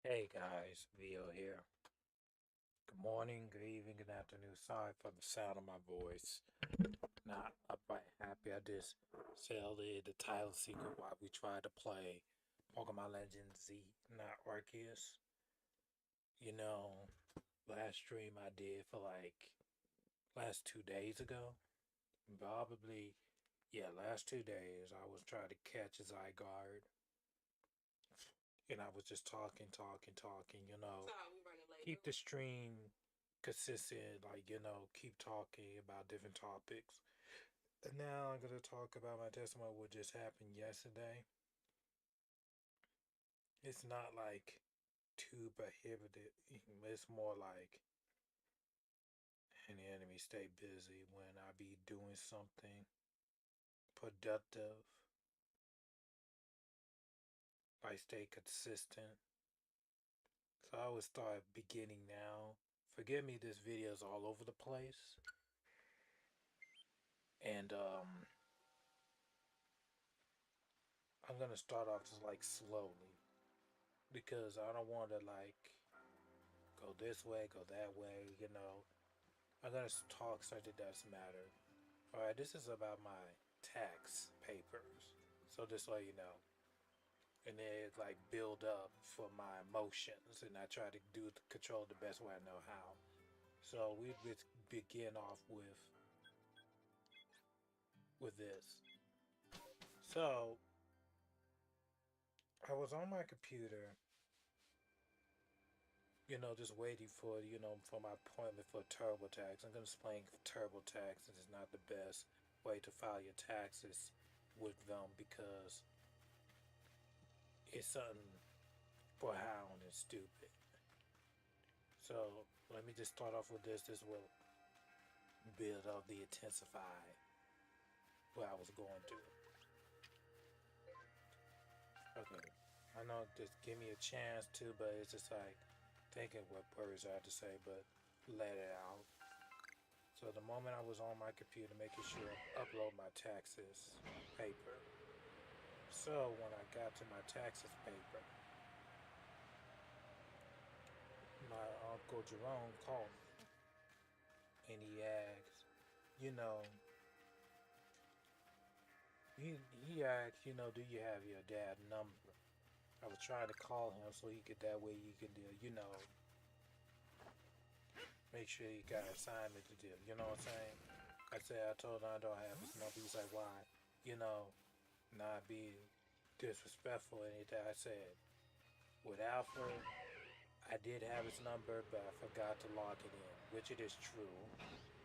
Hey guys, Vio here. Good morning, good evening, good afternoon. Sorry for the sound of my voice. Not quite happy. I just failed the title secret while we tried to play Pokemon Legends Z, not Arceus. You know, last stream I did for like last 2 days ago. Probably, yeah, last 2 days I was trying to catch a Zygarde. And I was just talking, keep the stream consistent, keep talking about different topics. And now I'm gonna talk about my testimony, what just happened yesterday. It's not like too prohibited. It's more like an enemy stay busy when I be doing something productive. I stay consistent. So I would start beginning now. Forgive me, this video is all over the place. And I'm gonna start off just like slowly because I don't want to like go this way, go that way. I'm gonna talk such it doesn't matter. All right, this is about my tax papers, so just so you know, and then like build up for my emotions, and I try to do control the best way I know how. So we begin off with this. So I was on my computer, just waiting for my appointment for TurboTax. I'm going to explain TurboTax. It is not the best way to file your taxes with them because it's something for hound and stupid. So let me just start off with this. This will build up the intensify what I was going through. Okay. I know just give me a chance to, but it's just like thinking what words I have to say, but let it out. So the moment I was on my computer making sure I upload my taxes paper. So when I got to my taxes paper, my Uncle Jerome called me and he asked, you know, he, he asked, do you have your dad number? I was trying to call him so he could, that way you could, make sure he got an assignment to do. You know what I'm saying? I told him I don't have his number. He's like, why? Not be disrespectful or anything. I said, with Alfred, I did have his number, but I forgot to log it in, which it is true.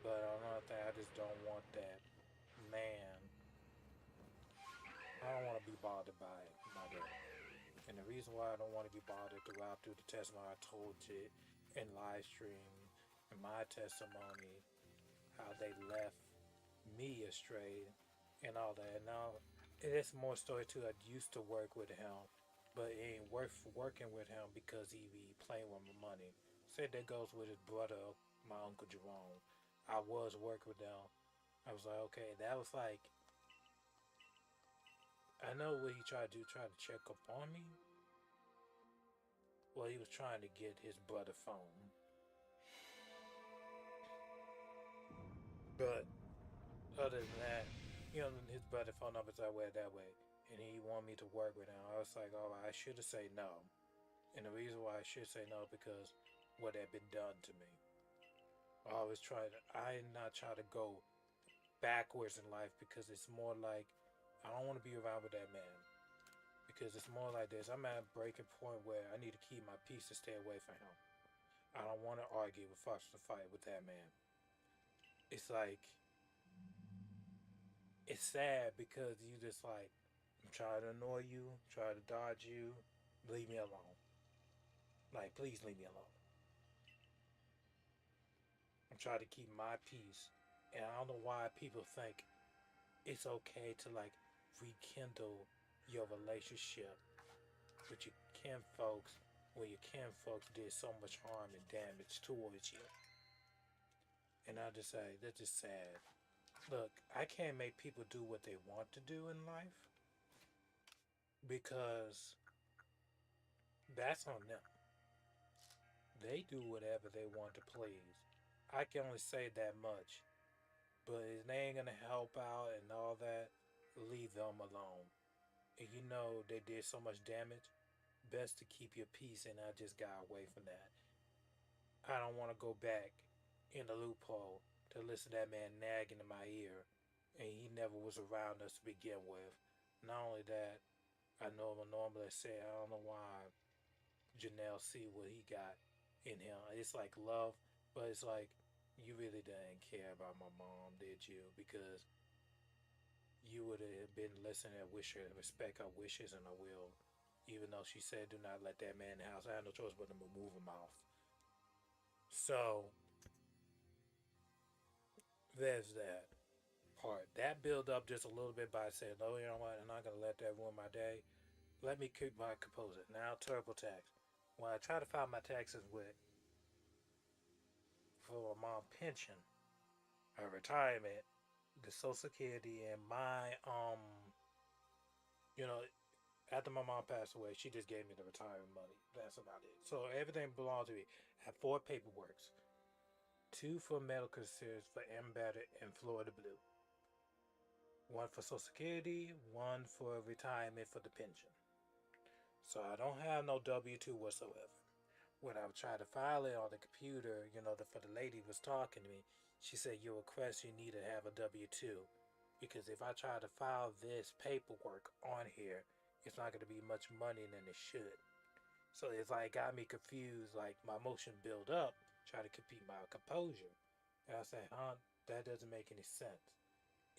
But another thing, I just don't want that man. I don't want to be bothered by my dad. And the reason why I don't want to be bothered through the testimony I told you in live stream, in my testimony, how they left me astray and all that. Now, it's more story too. I used to work with him, but it ain't worth working with him because he be playing with my money. Said that goes with his brother, my Uncle Jerome. I was working with them. I was like, okay, that was like, I know what he tried to do, try to check up on me. Well, he was trying to get his brother phone. But other than that, his brother phone number's that way. And he wanted me to work with him. I was like, oh, I should have said no. And the reason why I should say no because what had been done to me. I not try to go backwards in life because it's more like I don't want to be around with that man. Because it's more like this. I'm at a breaking point where I need to keep my peace to stay away from him. I don't want to argue with fuss to fight with that man. It's like it's sad because you just like I'm trying to annoy you, try to dodge you, leave me alone. Like please leave me alone. I'm trying to keep my peace. And I don't know why people think it's okay to like rekindle your relationship with your kin folks when your kin folks did so much harm and damage towards you. And I just say that's just sad. Look, I can't make people do what they want to do in life because that's on them. they do whatever they want to please. I can only say that much. But if they ain't gonna help out and all that, leave them alone. And you know they did so much damage, best to keep your peace, and I just got away from that. I don't want to go back in the loophole to listen to that man nagging in my ear, and he never was around us to begin with. Not only that, I know him normally say I don't know why Janelle see what he got in him. It's like love, but it's like you really didn't care about my mom, did you? Because you would have been listening and wish her respect her wishes and her will. Even though she said do not let that man in the house. I had no choice but to move him off. So there's that part. That build up just a little bit by saying, "Oh, you know what? I'm not gonna let that ruin my day. Let me keep my composure." Now TurboTax. When I try to file my taxes with for my mom pension, her retirement, the Social Security, and my you know, after my mom passed away, she just gave me the retirement money. That's about it. So everything belonged to me. I had four paperworks, two for medical service for Embedded and Florida Blue, one for Social Security, one for retirement for the pension. So I don't have no W two whatsoever. When I tried to file it on the computer, for the lady was talking to me, she said your request you need to have a W two, because if I try to file this paperwork on here, it's not going to be much money than it should. So it's like got me confused. Like my emotion build up, try to keep my composure, and I said, "Huh, that doesn't make any sense."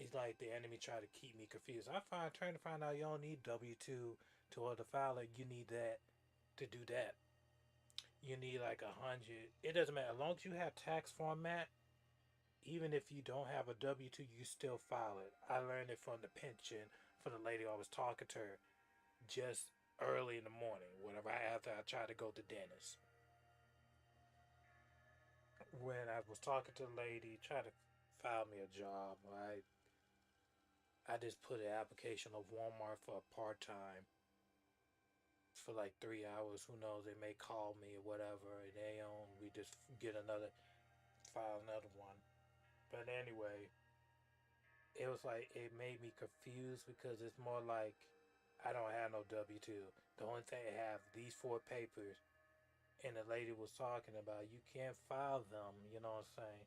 It's like the enemy try to keep me confused. Trying to find out you don't need W two to order file it. You need that to do that. You need like 100. It doesn't matter as long as you have tax format. Even if you don't have a W two, you still file it. I learned it from the pension from the lady I was talking to her just early in the morning. Whenever after I tried to go to dentist, when I was talking to the lady, trying to file me a job, I just put an application of Walmart for a part time for like 3 hours. Who knows? They may call me or whatever, and we just get another file another one. But anyway, it was like it made me confused because it's more like I don't have no W two. The only thing I have these four papers, and the lady was talking about you can't file them. You know what I'm saying?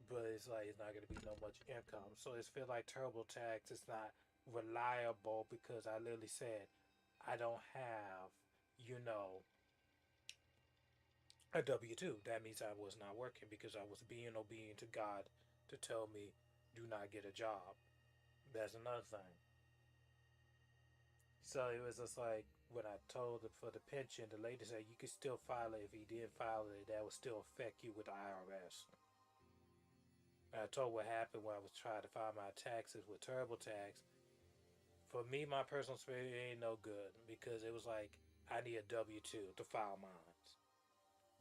But it's like it's not gonna be no much income. So it's feel like TurboTax. It's not reliable because I literally said I don't have you know a W two. That means I was not working because I was being obedient to God to tell me do not get a job. That's another thing. So it was just like when I told her for the pension, the lady said you could still file it. If he did file it, that would still affect you with the IRS. And I told what happened when I was trying to file my taxes with TurboTax. For me, my personal experience ain't no good because it was like I need a W two to file mine.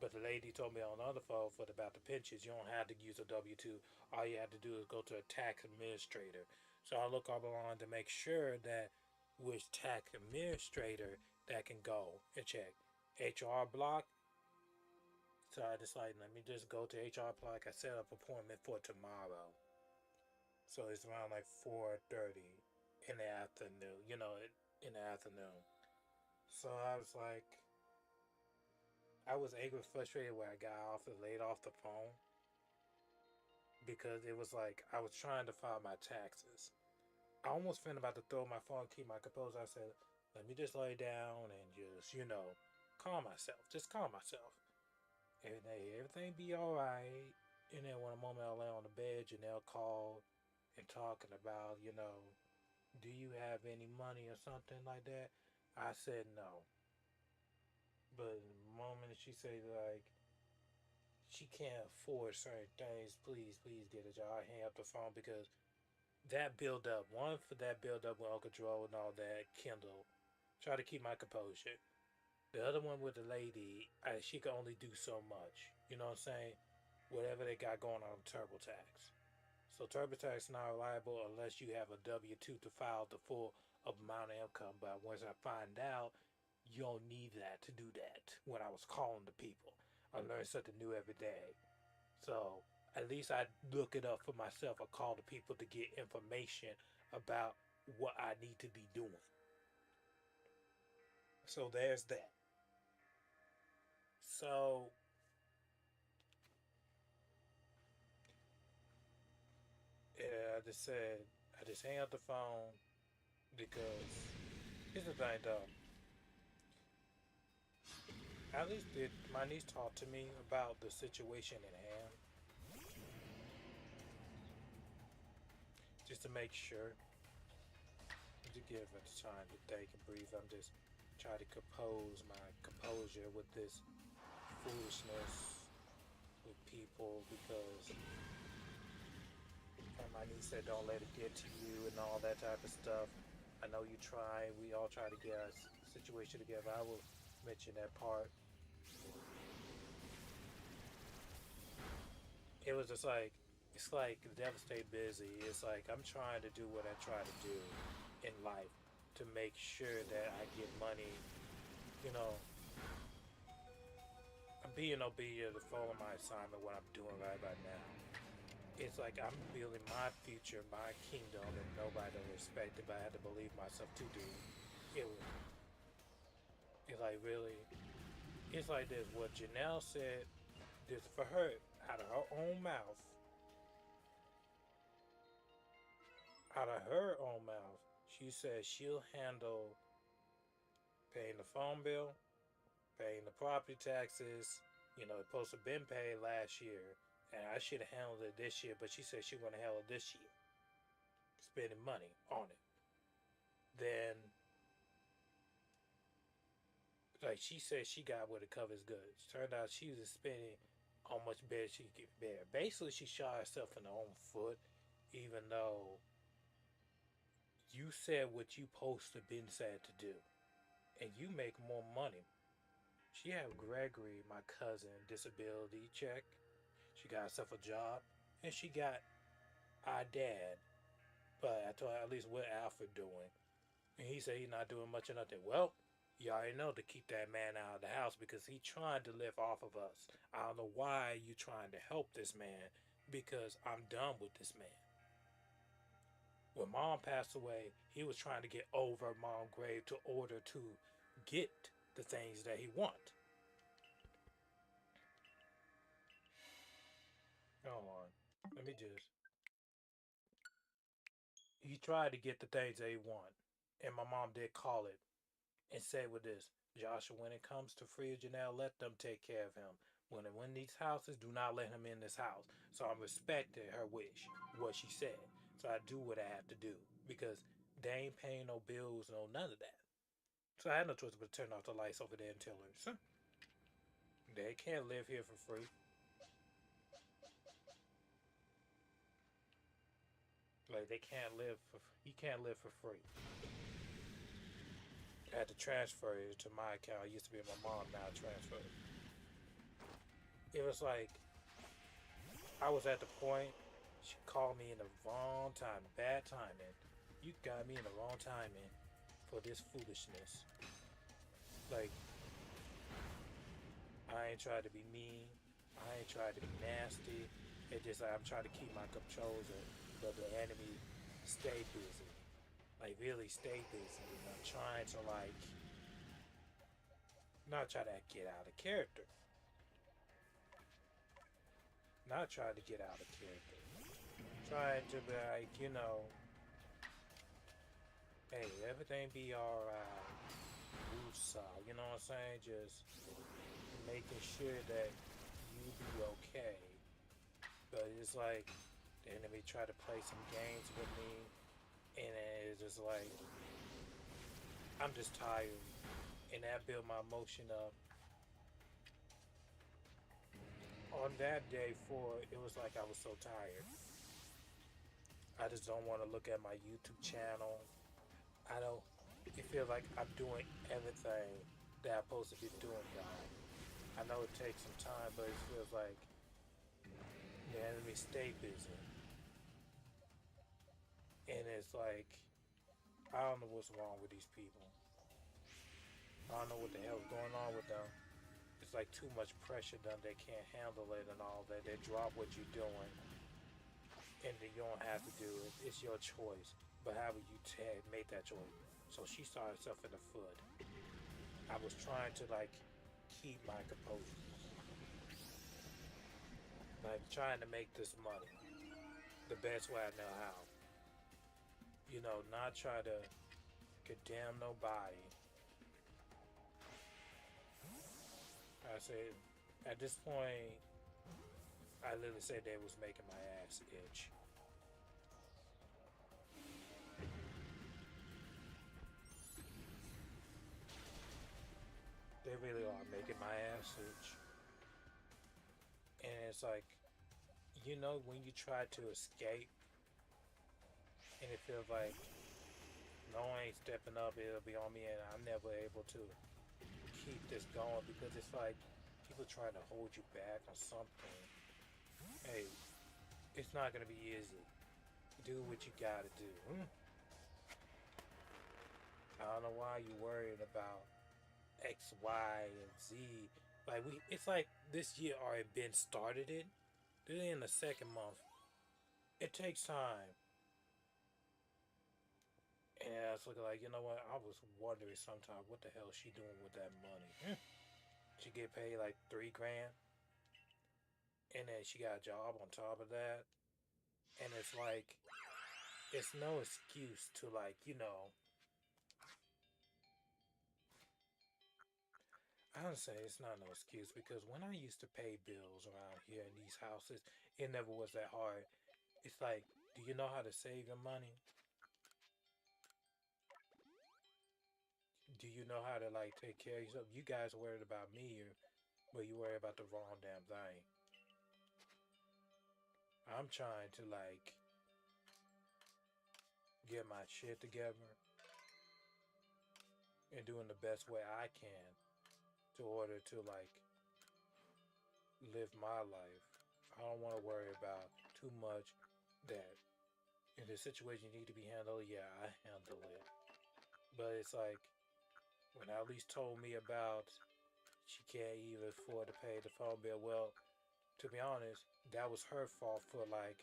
But the lady told me on the other phone about the pensions, you don't have to use a W two. All you have to do is go to a tax administrator. So I look up online to make sure that which tax administrator that can go and check. HR block. So I decided let me just go to HR block. I set up an appointment for tomorrow. So it's around like 4:30 in the afternoon. In the afternoon. So I was like, I was angry, frustrated when I got off and laid off the phone because it was like I was trying to file my taxes. I almost been about to throw my phone, keep my composure. I said, let me just lay down and just, calm myself. Just calm myself. And hey, everything be alright. And then when a moment I lay on the bed, Janelle called and talking about, do you have any money or something like that? I said no. But the moment she said like she can't afford certain things, please get a job. I hang up the phone because that build up, one for that build up with Uncle Joe and all that, Kindle, try to keep my composure. The other one with the lady, she could only do so much. You know what I'm saying? Whatever they got going on TurboTax. So TurboTax is not reliable unless you have a W two to file the full amount of income. But once I find out, you don't need that to do that. When I was calling the people, I learned something new every day. So at least I look it up for myself. I call the people to get information about what I need to be doing. So there's that. So yeah, I just hang up the phone because here's the thing though. At least did my niece talk to me about the situation at hand, just to make sure, to give it time to think and breathe. I'm just trying to compose my composure with this foolishness with people because my niece said don't let it get to you and all that type of stuff. I know you try. We all try to get our situation together. I will mention that part. It was just like it's like the devil stay busy. It's like I'm trying to do what I try to do in life to make sure that I get money. You know, I'm being obedient to follow my assignment. What I'm doing right now. It's like I'm building my future, my kingdom, and nobody will respect it. But I had to believe myself to do. It was. It's like really. It's like this. What Janelle said. This for her out of her own mouth. Out of her own mouth, she says she'll handle paying the phone bill, paying the property taxes. You know, it's supposed to have been paid last year, and I should have handled it this year. But she said she's going to handle it this year, spending money on it. Then, like she said, she got what it covers goods. Turned out she was spending how much better she could bear. Basically, she shot herself in her own foot, even though you said what you supposed to been said to do, and you make more money. She had Gregory, my cousin, disability check. She got herself a job, and she got our dad. But I told her at least what Alfred doing, and he said he's not doing much of nothing. Well, you already know to keep that man out of the house because he trying to live off of us. I don't know why you trying to help this man because I'm done with this man. When mom passed away, he was trying to get over mom's grave to order to get the things that he want. Hold on. Let me just. He tried to get the things that he want. And my mom did call it and say with this, Joshua, when it comes to free Janelle, let them take care of him. When it win these houses, do not let him in this house. So I'm respecting her wish, what she said. So I do what I have to do. Because they ain't paying no bills, no none of that. So I had no choice but to turn off the lights over there and tell her, son, they can't live here for free. Like they can't live for he can't live for free. I had to transfer it to my account. It used to be my mom, now I transferred it. It was like I was at the point she called me in the wrong time, bad timing. You got me in the wrong timing for this foolishness. Like I ain't trying to be mean. I ain't trying to be nasty. It just like I'm trying to keep my composure, but the enemy stay busy. Like really stay busy. And I'm trying to like not try to get out of character. Not trying to get out of character. Trying to be like, hey, everything be alright. Woosah, you know what I'm saying? Just making sure that you be okay. But it's like the enemy try to play some games with me, and it's just like I'm just tired, and that built my emotion up. On that day, it was like I was so tired. I just don't want to look at my YouTube channel. I don't. It feels like I'm doing everything that I'm supposed to be doing, God. I know it takes some time, but it feels like the enemy stay busy, and it's like I don't know what's wrong with these people. I don't know what the hell's going on with them. It's like too much pressure done. They can't handle it and all that. They drop what you're doing, and then you don't have to do it. It's your choice. But however you made that choice. So she saw herself in the foot. I was trying to like keep my composure, like trying to make this money the best way I know how. You know, not try to condemn nobody. I said, at this point, I literally said they was making my ass itch. They really are making my ass itch. And it's like, you know, when you try to escape and it feels like no one ain't stepping up, it'll be on me, and I'm never able to keep this going because it's like people trying to hold you back on something. Hey, it's not gonna be easy. Do what you gotta do. I don't know why you worried about X, Y, and Z. Like it's like this year already been started. They're in the second month. It takes time. And I was looking like, you know what? I was wondering sometimes what the hell is she doing with that money. She get paid like 3 grand, and then she got a job on top of that, and it's like it's no excuse to like I don't say it's not no excuse because when I used to pay bills around here in these houses, it never was that hard. It's like, do you know how to save your money? Do you know how to like take care of yourself? You guys worried about me, but you worry about the wrong damn thing. I'm trying to like get my shit together and doing the best way I can to order to like live my life. I don't want to worry about too much that in the situation need to be handled. Yeah, I handle it. But it's like when Alice told me about she can't even afford to pay the phone bill. Well, to be honest, that was her fault for like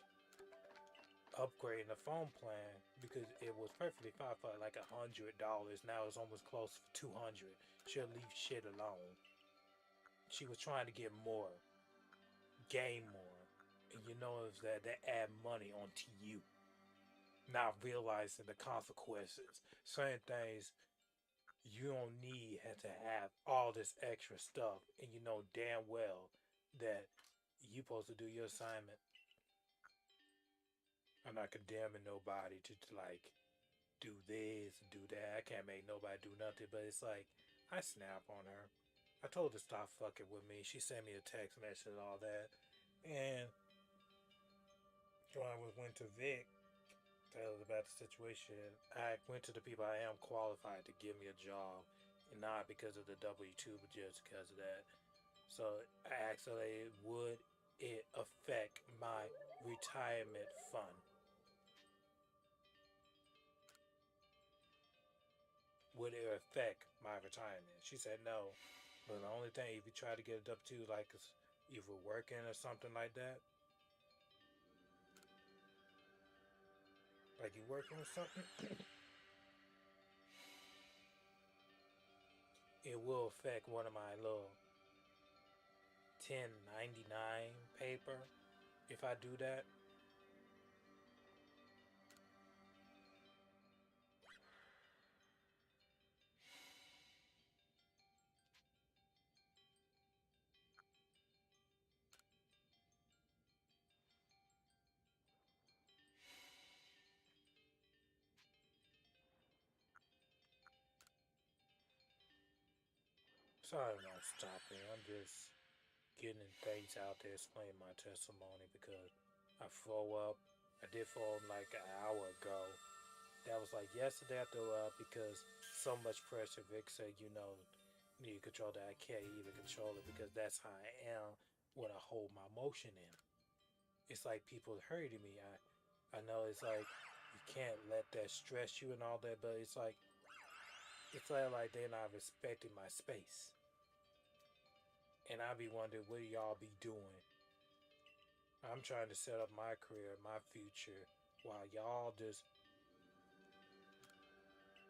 upgrading the phone plan because it was perfectly fine for like $100. Now it's almost close to 200. She'll leave shit alone. She was trying to get more, gain more, and you know it's that they add money onto you, not realizing the consequences. Certain things you don't need to have all this extra stuff, and you know damn well that you supposed to do your assignment. I'm not condemning nobody to like do this, do that. I can't make nobody do nothing, but it's like I snap on her. I told her to stop fucking with me. She sent me a text message and all that. And when I went to Vic, tell her about the situation, I went to the people I am qualified to give me a job, and not because of the W-2, but just because of that. So I asked her, would it affect my retirement fund? Would it affect my retirement? She said no. But the only thing, if you try to get a W-2, like either working or something like that, like you working or something, it will affect one of my little 1099 paper if I do that. Sorry about stopping. I'm just getting things out there, explaining my testimony because I throw up. I did throw up like an hour ago. That was like yesterday I threw up because so much pressure. Vic said, you need to control that. I can't even control it because that's how I am when I hold my emotion in. It's like people hurting me. I know it's like you can't let that stress you and all that, but it's like It's like they're not respecting my space. And I be wondering what y'all be doing. I'm trying to set up my career, my future, while y'all just,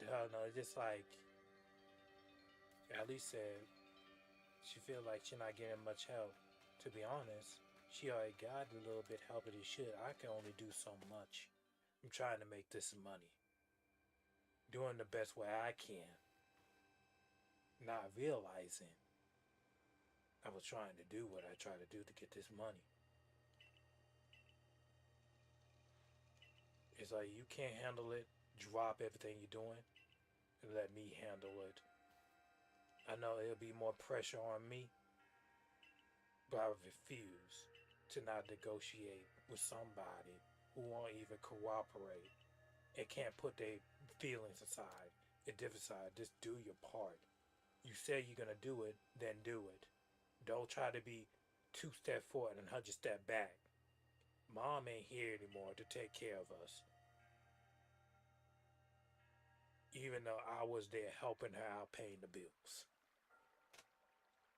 I don't know, it's just like, Ellie said, she feel like she not getting much help. To be honest, she already got a little bit help that she should. I can only do so much. I'm trying to make this money. Doing the best way I can. Not realizing I was trying to do what I try to do to get this money. It's like you can't handle it. Drop everything you're doing and let me handle it. I know it'll be more pressure on me, but I refuse to not negotiate with somebody who won't even cooperate and can't put their feelings aside and different side. Just do your part. You say you're gonna do it, then do it. Don't try to be 2 step forward and 100 step back. Mom ain't here anymore to take care of us. Even though I was there helping her out paying the bills.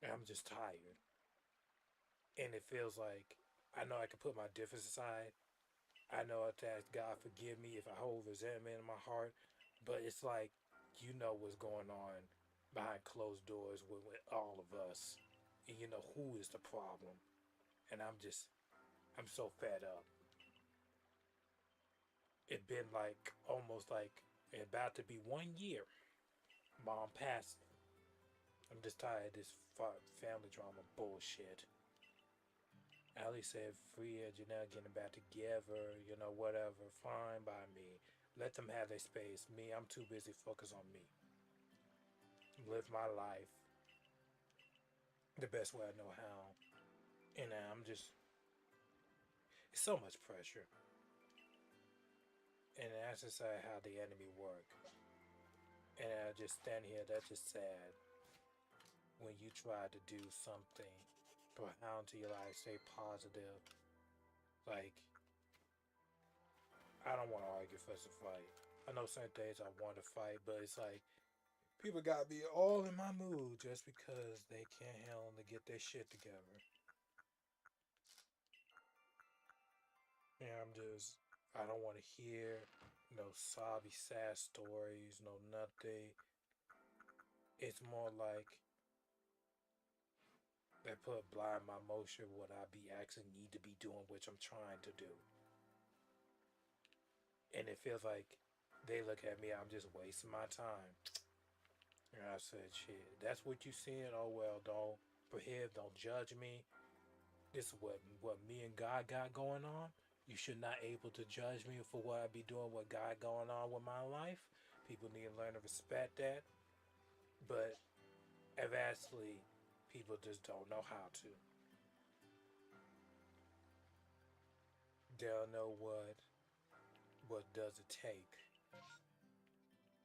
And I'm just tired. And it feels like I know I can put my difference aside. I know I have to ask God forgive me if I hold resentment in my heart. But it's like you know what's going on behind closed doors with all of us. And you know who is the problem. And I'm so fed up. It been like almost like about to be 1 year. Mom passed. I'm just tired of this family drama bullshit. Ali said, Free and Janelle getting back together, whatever, fine by me. Let them have their space. Me, I'm too busy focused on me. Live my life the best way I know how. And I'm just, it's so much pressure. And that's just how the enemy work. And I just stand here, that's just sad. When you try to do something profound to your life, stay positive. Like, I don't want to argue, fuss, and fight. I know certain things I want to fight, but it's like people gotta be all in my mood just because they can't handle to get their shit together. And I don't want to hear no sobby, sad stories, no nothing. It's more like they put blind my emotion what I be actually need to be doing, which I'm trying to do. And it feels like they look at me, I'm just wasting my time. And I said, shit, that's what you seeing? Oh well, don't prohibit, don't judge me. This is what me and God got going on. You should not able to judge me for what I be doing, what God going on with my life. People need to learn to respect that. But eventually, people just don't know how to. They don't know what does it take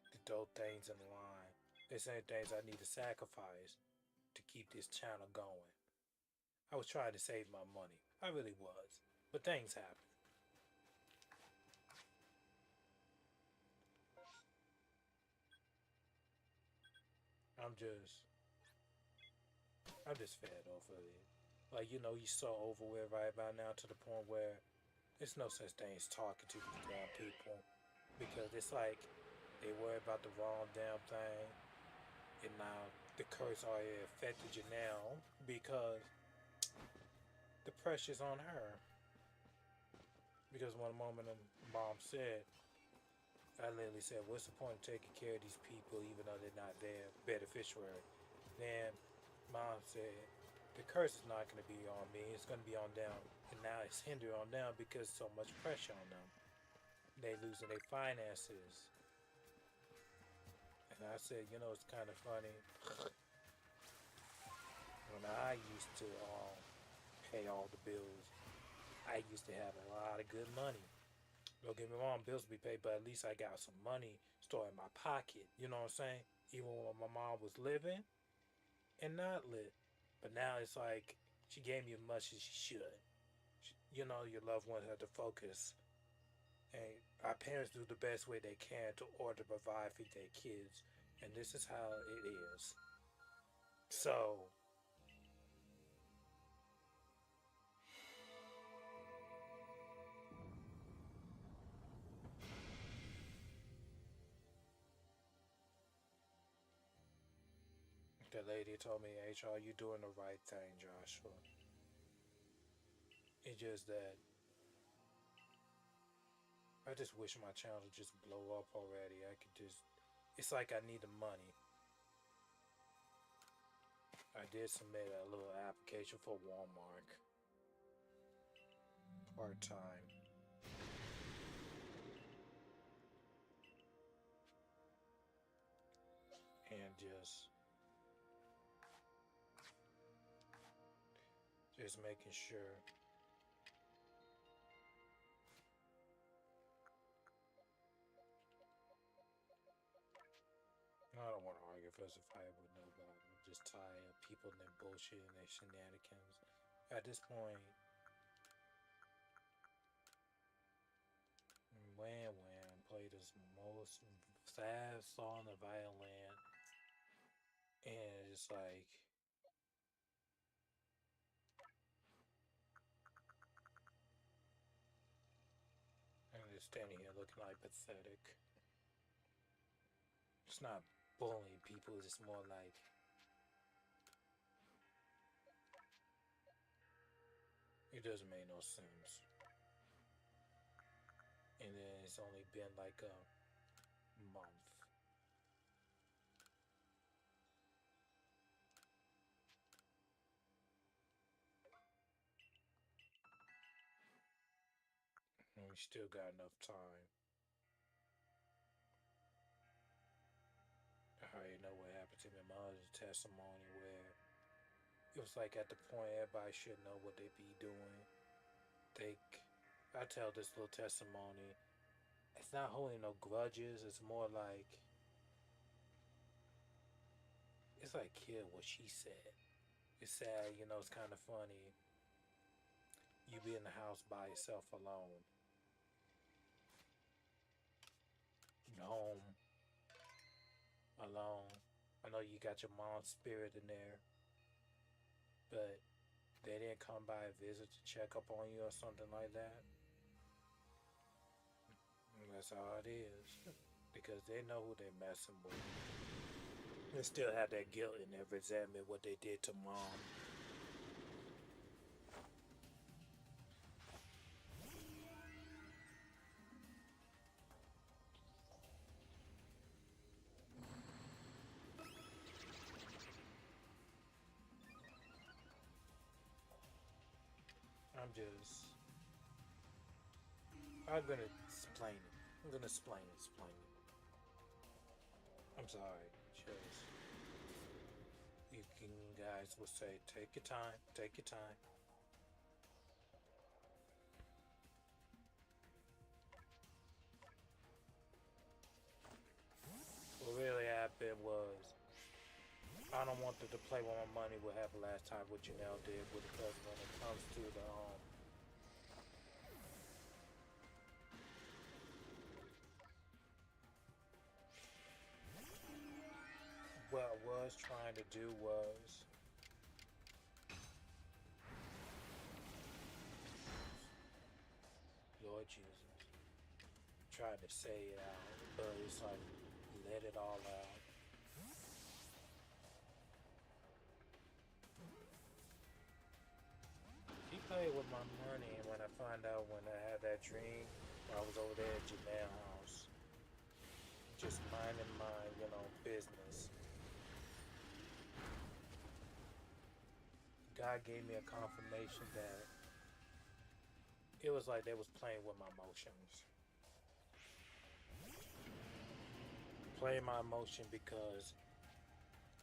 to throw things in line. There's ain't things I need to sacrifice to keep this channel going. I was trying to save my money. I really was. But things happen. I'm just I'm just fed off of it. Like, you're so over with right by now to the point where there's no such thing as talking to these damn people. Because it's like they worry about the wrong damn thing. And now the curse already affected you now because the pressure's on her. Because one moment mom said, I literally said, what's the point of taking care of these people even though they're not their beneficiary? Then mom said, the curse is not going to be on me, it's going to be on them. And now it's hindered on them because so much pressure on them. They losing their finances. And I said, it's kind of funny. When I used to pay all the bills, I used to have a lot of good money. Don't get me wrong, bills be paid, but at least I got some money stored in my pocket. You know what I'm saying? Even when my mom was living and not lit. But now it's like she gave me as much as she should. Your loved ones have to focus. And our parents do the best way they can to order to provide for their kids. And this is how it is. So, the lady told me, HR, you doing the right thing, Joshua. It's just that I just wish my channel would just blow up already. I could just, it's like I need the money. I did submit a little application for Walmart part-time. And just making sure. I don't want to argue fuss a fight with nobody. I'm just tired of people and their bullshit and their shenanigans. At this point, Wham Wham played his most sad song of violin, and it's like, I'm just standing here looking like pathetic. It's not bullying people, it's more like it doesn't make no sense. And then it's only been like a month. And we still got enough time. I already know what happened to me. My other testimony where it was like at the point everybody should know what they be doing. I tell this little testimony. It's not holding no grudges. It's more like it's like kid what she said. It's sad, you know. It's kind of funny. You be in the house by yourself alone. Home alone. I know you got your mom's spirit in there, but they didn't come by and visit to check up on you or something like that. And that's how it is. Because they know who they're messing with. They still have that guilt and that resentment what they did to mom. I'm gonna explain it. I'm gonna explain it. I'm sorry, just you can guys will say, take your time, take your time. What really happened was I don't want them to play with my money what happened last time what Janelle did with it because when it comes to the what I was trying to do was Lord Jesus, tried to say it out, but it's like let it all out. He played with my money, and when I found out when I had that dream, I was over there at Janelle's house, just minding my, business. God gave me a confirmation that it was like they was playing with my emotions. Playing my emotion because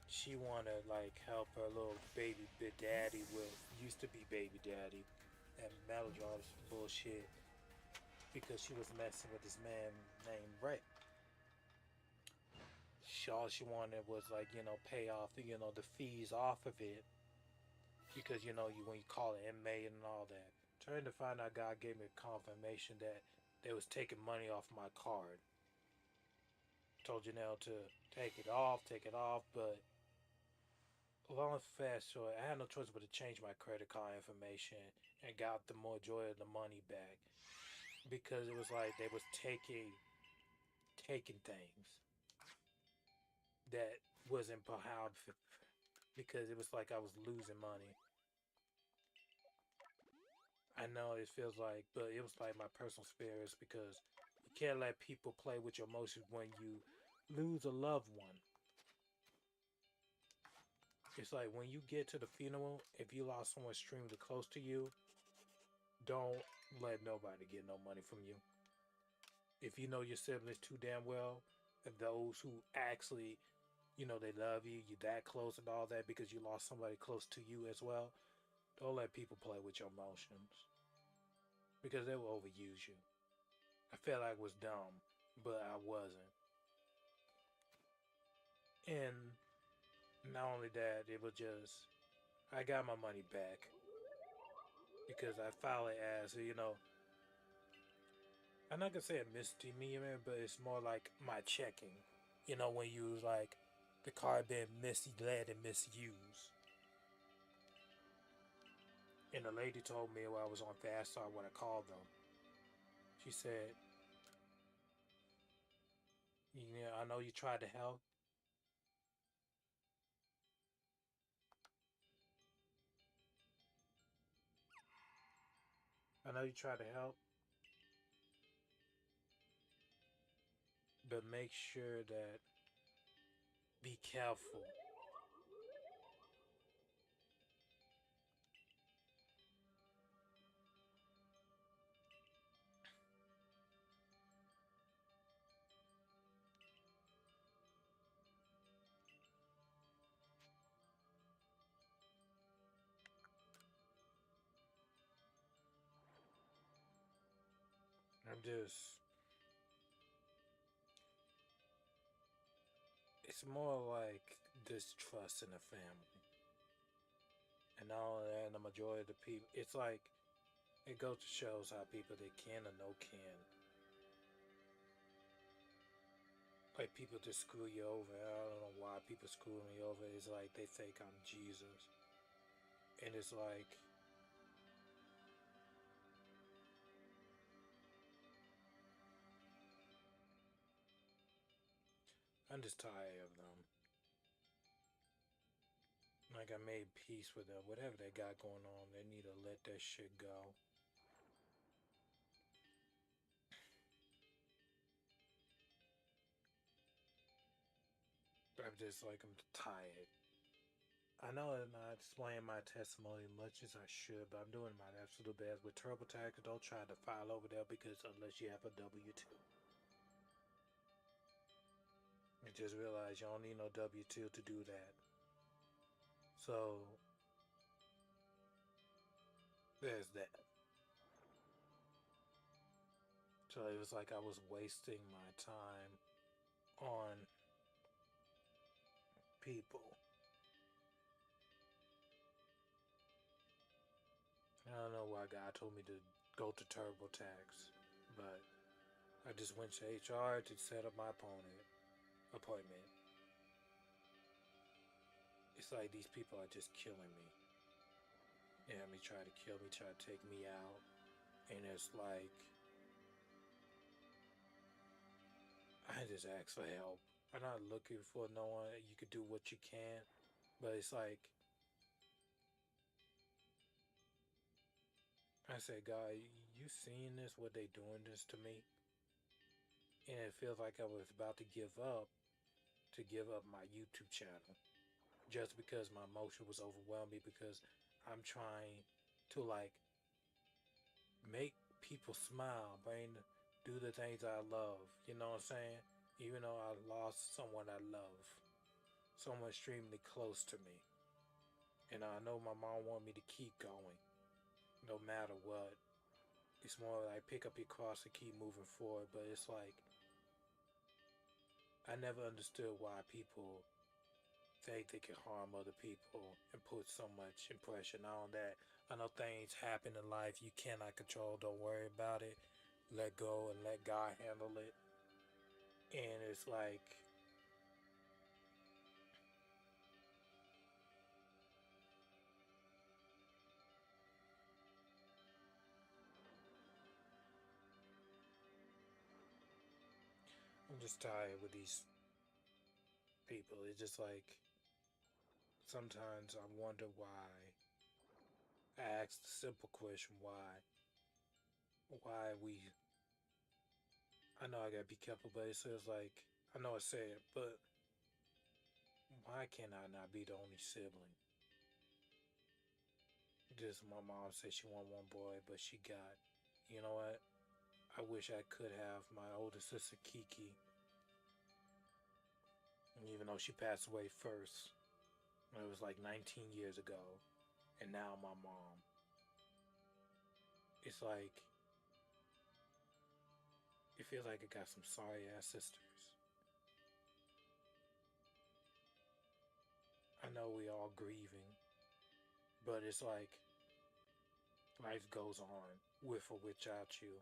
she wanted like help her little baby daddy with used to be baby daddy and melodrama bullshit because she was messing with this man named Ray. All she wanted was like pay off the fees off of it because you when you call an inmate and all that. Trying to find out, God gave me confirmation that they was taking money off my card. Told Janelle to take it off, but long fast short, I had no choice but to change my credit card information and got the majority of the money back because it was like they was taking things that wasn't allowed because it was like I was losing money. I know it feels like, but it was like my personal spirits because you can't let people play with your emotions when you lose a loved one. It's like when you get to the funeral, if you lost someone extremely close to you, don't let nobody get no money from you. If you know your siblings too damn well, and those who actually, they love you, you that close and all that because you lost somebody close to you as well, don't let people play with your emotions because they will overuse you. I felt like I was dumb, but I wasn't. And not only that, it was just I got my money back because I filed it as I'm not gonna say a misdemeanor, but it's more like my checking. When you like the card being misled and misused. And the lady told me while I was on Fast Start when I called them. She said, I know you tried to help. I know you tried to help, but make sure that be careful. I'm just, it's more like distrust in the family. And all that, the majority of the people, it's like, it goes to shows how people that can or no can. Like people just screw you over. I don't know why people screw me over. It's like they think I'm Jesus. And it's like, I'm just tired of them. Like I made peace with them. Whatever they got going on, they need to let that shit go. I'm just like I'm tired. I know I'm not explaining my testimony much as I should, but I'm doing my absolute best. With TurboTax, don't try to file over there because unless you have a W-2. You just realize you don't need no W-2 to do that. So, there's that. So it was like I was wasting my time on people. I don't know why God told me to go to TurboTax, but I just went to HR to set up my appointment. It's like these people are just killing me. Yeah, me try to kill me, try to take me out, and it's like I just ask for help. I'm not looking for no one. You could do what you can, but it's like I said, God, you seeing this? What they doing this to me? And it feels like I was about to give up my YouTube channel, just because my emotion was overwhelming. Because I'm trying to like make people smile, do the things I love. You know what I'm saying? Even though I lost someone I love, someone extremely close to me, and I know my mom wanted me to keep going, no matter what. It's more like pick up your cross and keep moving forward. But it's like I never understood why people think they can harm other people and put so much impression on that. I know things happen in life you cannot control. Don't worry about it. Let go and let God handle it. And it's like, I'm just tired with these people. It's just like, sometimes I wonder why. I ask the simple question, why? Why we. I know I gotta be careful, but it says like, I know I say it, but why can I not be the only sibling? Just my mom said she wanted one boy, but she got, you know what? I wish I could have my older sister Kiki, even though she passed away first. It was like 19 years ago, and now my mom. It's like, it feels like I got some sorry ass sisters. I know we all grieving, but it's like life goes on with or without you.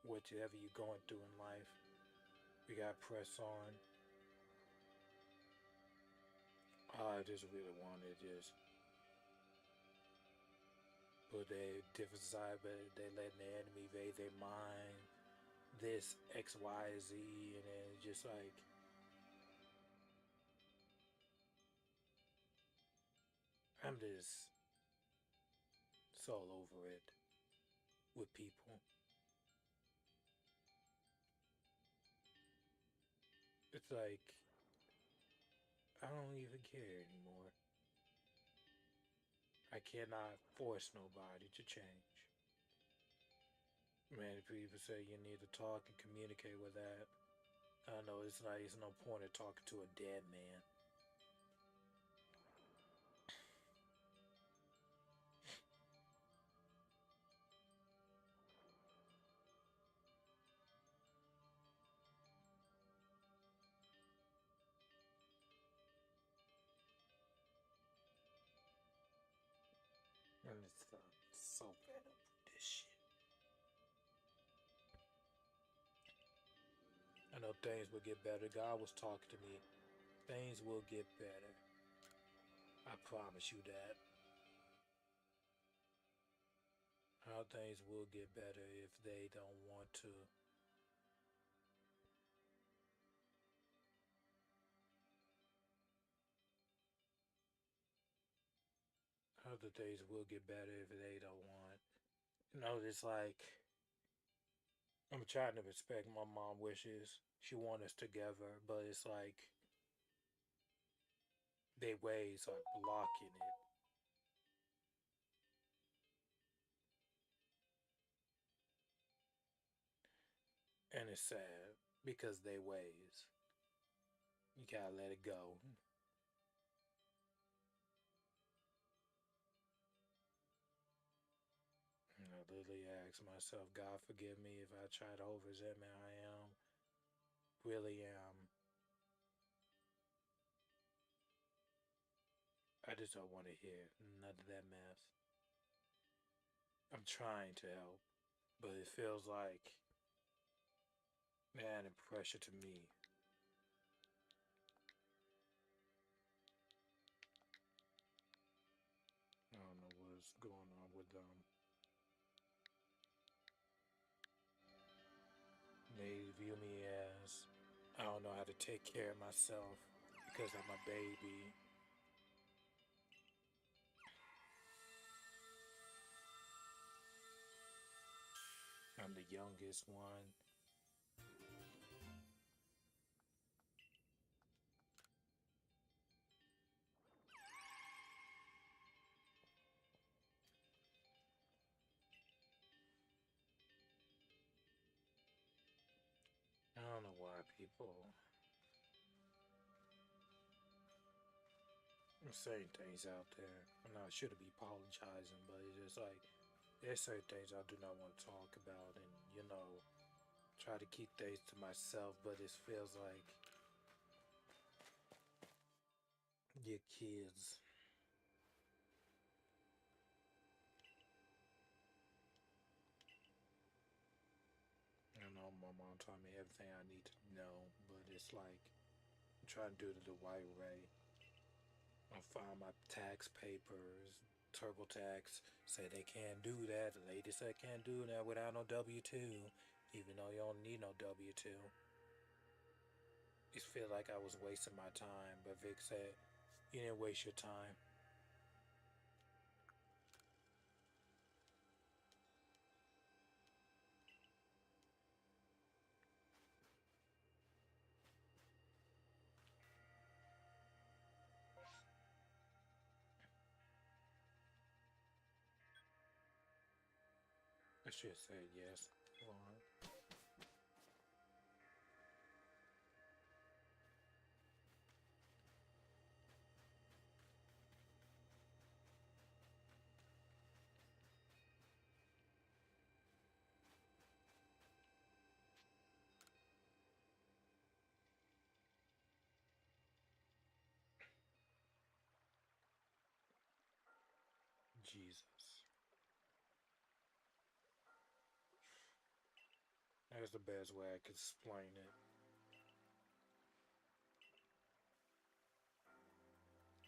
Whatever you're going through in life, we gotta press on. I just really wanted to just put a different side, but they letting the enemy invade their mind. This X, Y, Z, and then just like I'm just so over it with people. It's like I don't even care anymore. I cannot force nobody to change. Man, people say you need to talk and communicate with that. I know it's not. It's no point in talking to a dead man. And it's so fed up with this shit. I know things will get better. God was talking to me. Things will get better. I promise you that. How things will get better if they don't want to. How the things will get better if they don't want. You know, it's like I'm trying to respect my mom wishes. She wants us together, but it's like their ways are blocking it. And it's sad because they ways. You gotta let it go. And I literally ask myself, God forgive me if I try to hold resentment. I really am. I just don't want to hear none of that mess. I'm trying to help, but it feels like they're adding pressure to me. I don't know what's going on with them. They view me as I don't know how to take care of myself because I'm a baby. I'm the youngest one. I don't know why people are saying things out there. I'm not sure to be apologizing, but it's just like there's certain things I do not want to talk about, and try to keep things to myself. But it feels like your kids. I know my mom taught me everything I need to know, but it's like I'm trying to do it the right way. I find my tax papers, TurboTax say they can't do that. The lady said can't do that without no W-2, even though you don't need no W-2. It feel like I was wasting my time, but Vic said you didn't waste your time. I should have said yes. Alright. Jesus. That's the best way I could explain it.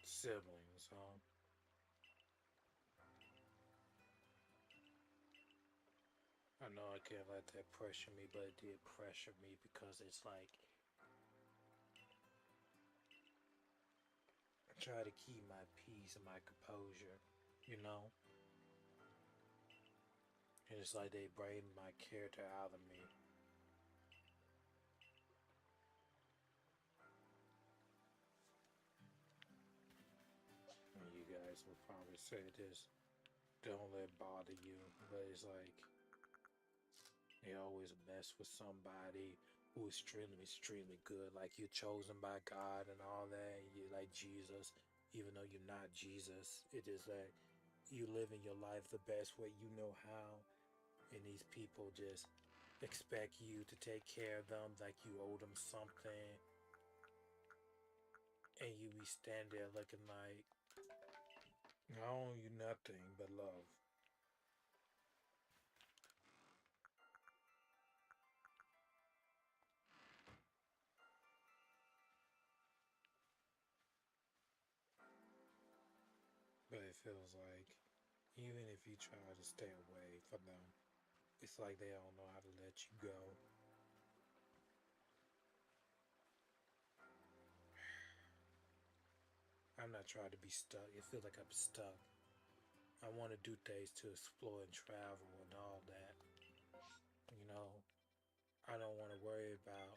Siblings, huh? I know I can't let that pressure me, but it did pressure me because it's like I try to keep my peace and my composure, you know? And it's like they bring my character out of me. And you guys will probably say this, don't let it bother you, but it's like they always mess with somebody who is extremely good, like you're chosen by God and all that, and you're like Jesus, even though you're not Jesus. It is that you living your life the best way you know how, and these people just expect you to take care of them like you owe them something, and you be standing there looking like I owe you nothing but love. But it feels like even if you try to stay away from them, it's like they don't know how to let you go. I'm not trying to be stuck. It feels like I'm stuck. I want to do things to explore and travel and all that. You know, I don't want to worry about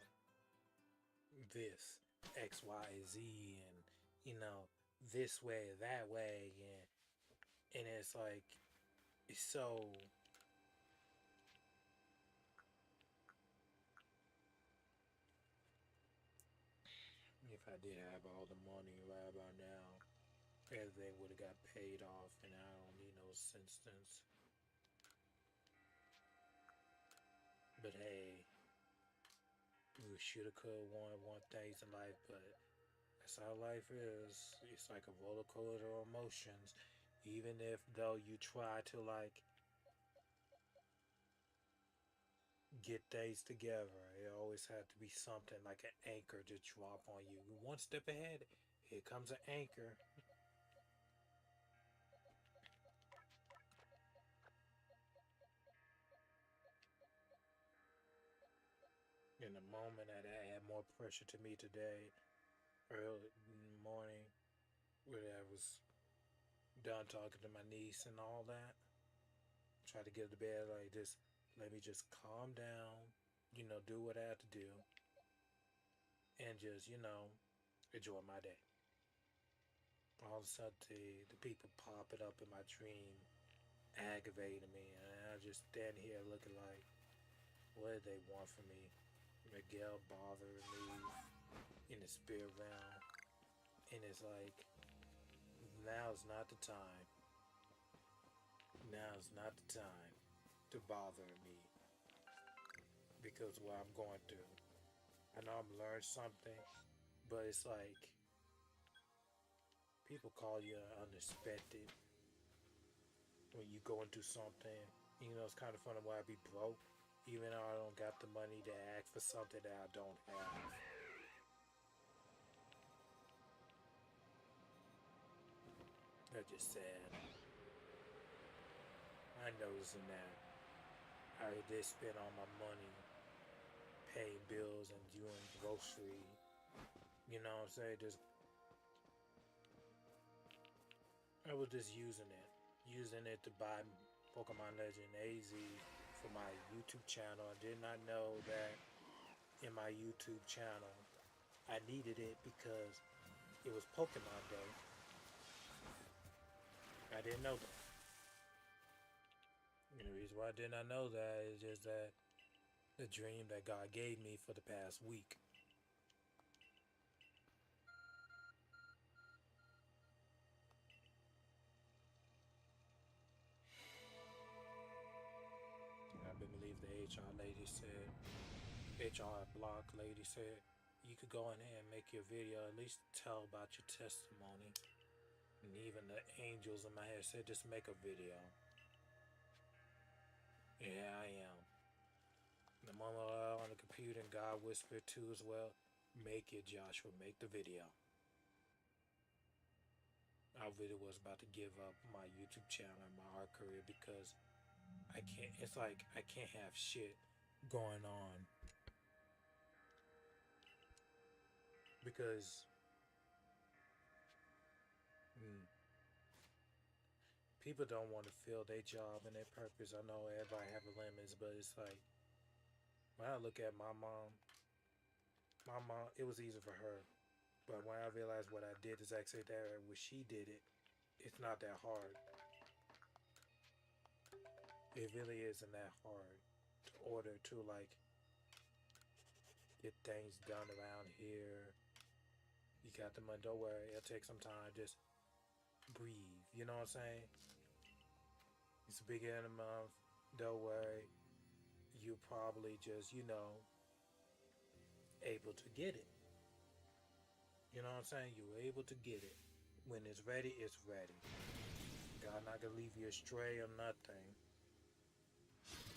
this X, Y, Z, and you know, this way, that way, and it's like it's so. If I did have all the money right about now, everything would have got paid off, and I don't need no assistance. But hey, we shoulda, coulda, want things in life, but that's how life is. It's like a roller coaster of emotions. Even if though you try to like get things together, it always had to be something like an anchor to drop on you. One step ahead, here comes an anchor. In the moment that I had more pressure to me today, early in the morning, where I was done talking to my niece and all that, try to get to bed like this. Let me just calm down, do what I have to do, and just, enjoy my day. All of a sudden, the people popping up in my dream, aggravating me, and I just stand here looking like, what do they want from me? Miguel bothering me in the spirit realm, and it's like, now's not the time. Now's not the time to bother me because of what I'm going through. I know I'm learning something, but it's like people call you unexpected when you go into something. It's kind of funny why I be broke, even though I don't got the money to ask for something that I don't have. I just said, I noticing that I did spend all my money paying bills and doing grocery. You know what I'm saying? Just I was just using it to buy Pokemon Legend AZ for my YouTube channel. I did not know that in my YouTube channel I needed it because it was Pokemon Day. I didn't know that. And the reason why I did not know that is just that the dream that God gave me for the past week. I believe the HR lady said, HR block lady said, you could go in here and make your video, at least tell about your testimony. And even the angels in my head said, just make a video. Yeah, I am. The moment I was on the computer and God whispered too as well, make it, Joshua, make the video. I really was about to give up my YouTube channel and my art career because I can't, it's like I can't have shit going on. Because people don't want to feel their job and their purpose. I know everybody have limits, but it's like when I look at my mom, it was easy for her. But when I realized what I did is actually there, when she did it, it's not that hard. It really isn't that hard to order to like get things done around here. You got the money, don't worry, it'll take some time. Just breathe. You know what I'm saying? It's a big end of the month. Don't worry. You probably just, able to get it. You know what I'm saying? You're able to get it. When it's ready, it's ready. God not gonna leave you astray or nothing.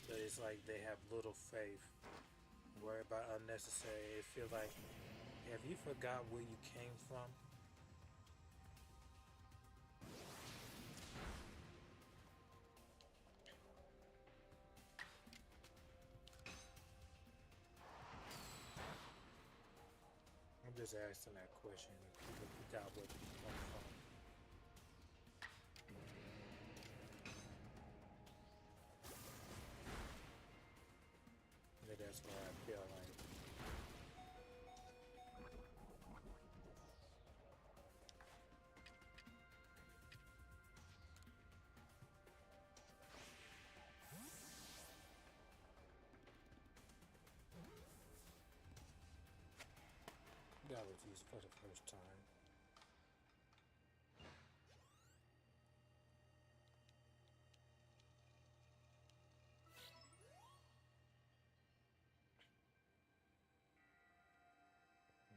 But it's like they have little faith. Worry about unnecessary. It feels like, have you forgot where you came from? I'm just asking that question. People forgot where you come from. And that's what I feel like. That was used for the first time.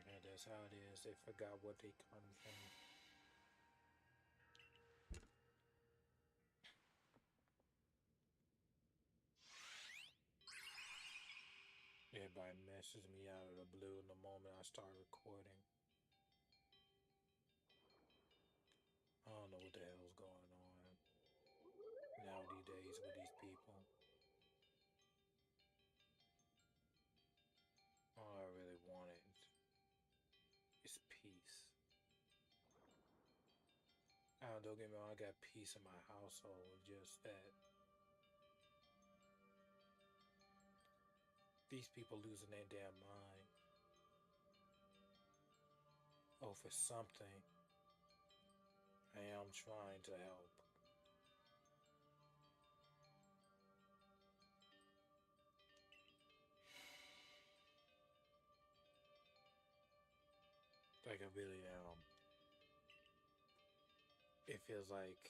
Yeah, that's how it is. They forgot what they come from. Everybody messes me out of the blue the moment I start recording. I don't know what the hell's going on now these days with these people. All I really wanted is peace. Don't get me wrong, I got peace in my household. Just that these people losing their damn mind over something I am trying to help. Like I really am. It feels like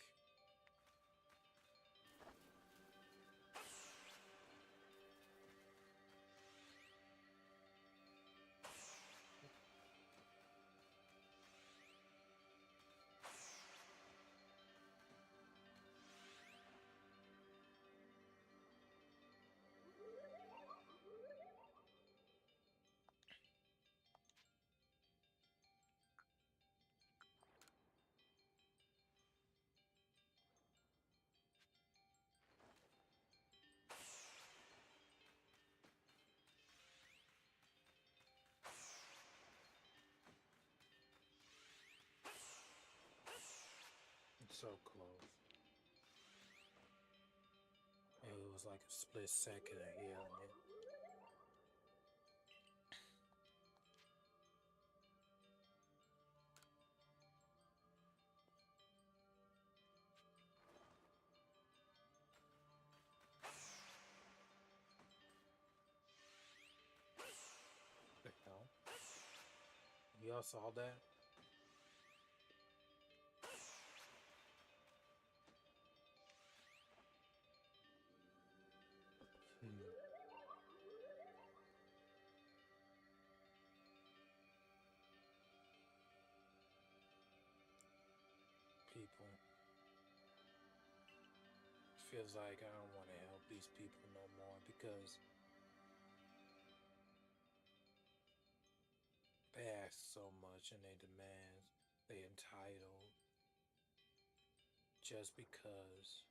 So close. It was like a split second of healing it. The hell? Y'all saw that? Hmm. People. Feels like I don't want to help these people no more because they ask so much and they demand, they entitled just because.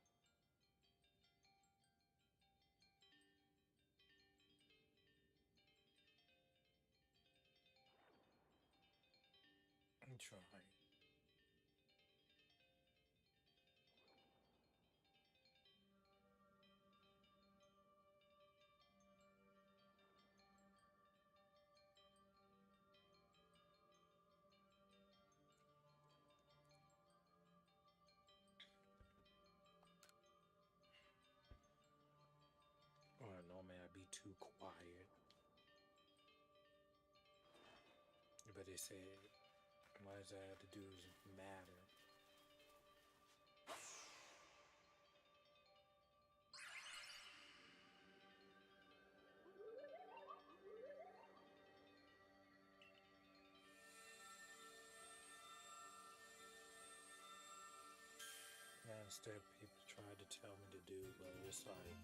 I'm trying. Or normally I'd be too quiet. But they said, why does that have to do with matter? And instead, people tried to tell me to do, but it's like,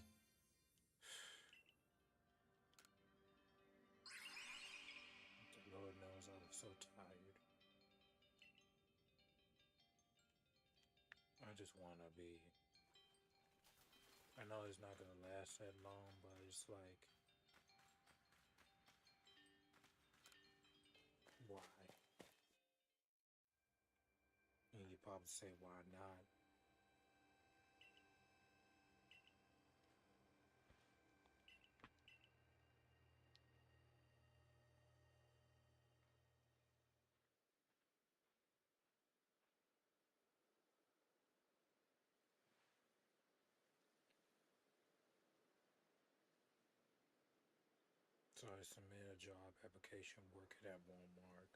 the Lord knows I was so tired. I just want to be. I know it's not going to last that long, but it's like, why? And you probably say, why not? So I submitted a job application working at Walmart,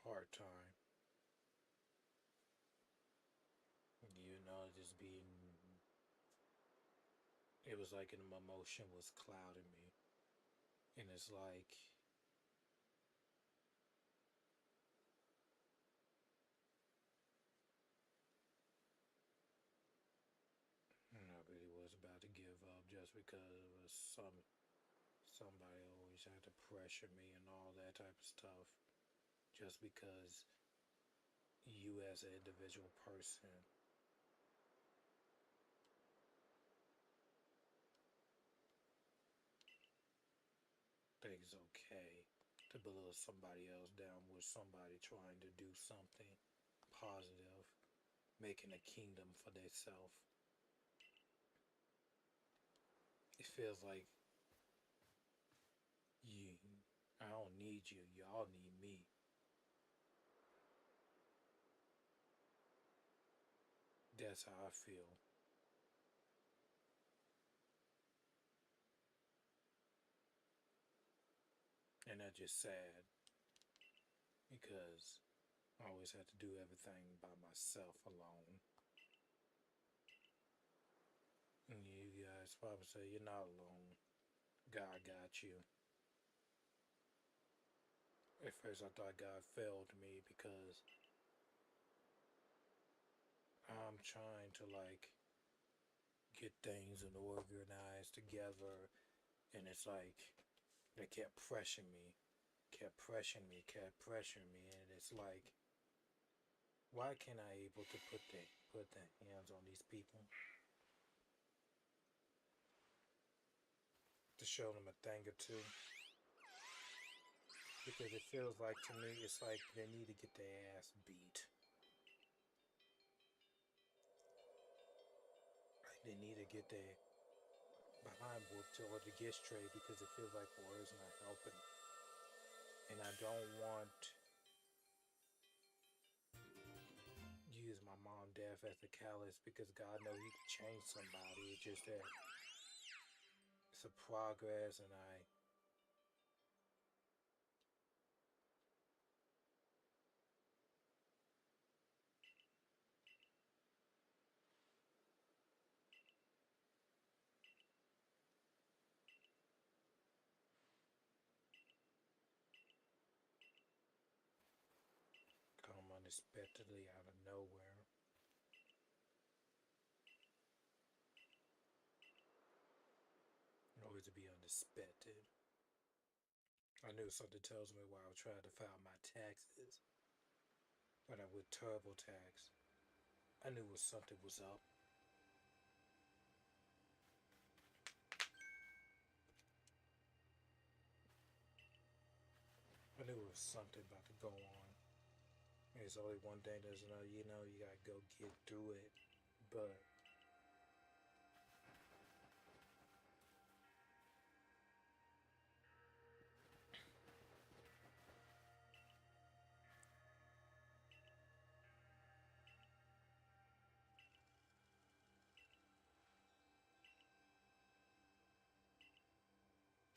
part time. You know, just being. It was like an emotion was clouding me. And it's like, I really was about to give up just because it was somebody always had to pressure me and all that type of stuff. Just because you as an individual person think it's okay to belittle somebody else down with somebody trying to do something positive, making a kingdom for themselves. It feels like you, I don't need you, y'all need me. That's how I feel. And that's just sad because I always had to do everything by myself alone. And you guys probably say, you're not alone. God got you. At first, I thought God failed me because I'm trying to like get things and organized together, and it's like they kept pressuring me, kept pressuring me, kept pressuring me, and it's like, why can't I able to put the hands on these people to show them a thing or two? Because it feels like to me, it's like they need to get their ass beat. they need to get their behind whooped or to get straight because it feels like words not helping. And I don't want to use my mom death as a callous because God knows He can change somebody. It's just that it's a progress, and I come unexpectedly out of nowhere. Always to be unexpected. I knew something tells me while I was trying to file my taxes, but I with TurboTax, I knew something was up. I knew it was something about to go on. There's only one thing that's you gotta go get through it. But